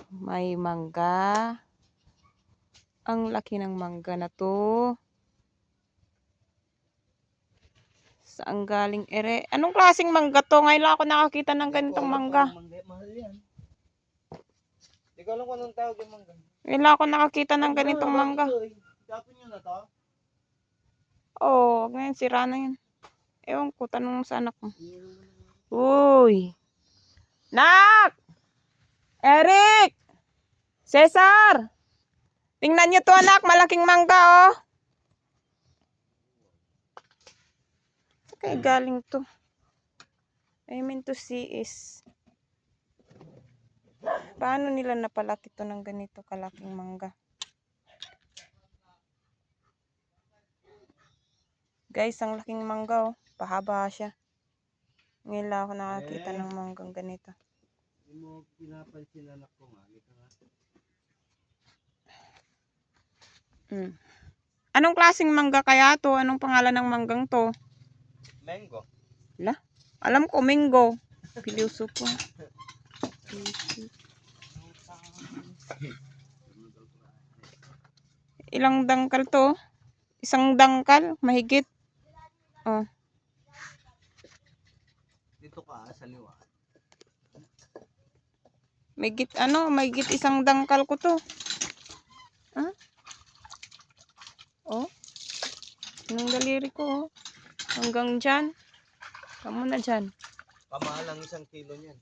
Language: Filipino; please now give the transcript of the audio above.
May mangga. Ang laki ng mangga na to. Saan galing ere? Anong klaseng mangga to? Ngayon lang ako nakakita ng ganitong mangga. Mahal yan. Hindi ko alam kung anong tawag yung mangga. Ngayon lang ako nakakita ng ganitong mangga. Tapon nyo na to? Oo, ngayon sira na yun. Ewan ko, tanong mo sa anak mo. Uy! Nak! Eric! Cesar! Tingnan nyo to anak, malaking mangga oh. Saan kaya galing to? I mean to see is, paano nila napalaki to ng ganito kalaking mangga? Guys, ang laking mangga oh. Pahaba siya. Ngayon lang ako nakakita ng manggang ganito. Hindi mo pinapansin anak ko nga. Anong klaseng mangga kaya to? Anong pangalan ng manggang to? Mango. La? Alam ko, mango. Piluso po. Ilang dangkal to? Isang dangkal? Mahigit? Oh. Dito ka sa liwa. Mahigit isang dangkal ko to. Huh? Oh. Anong daliri ko oh. Hanggang dyan. Kamu na dyan. Kamahal ang 1 kilo niyan.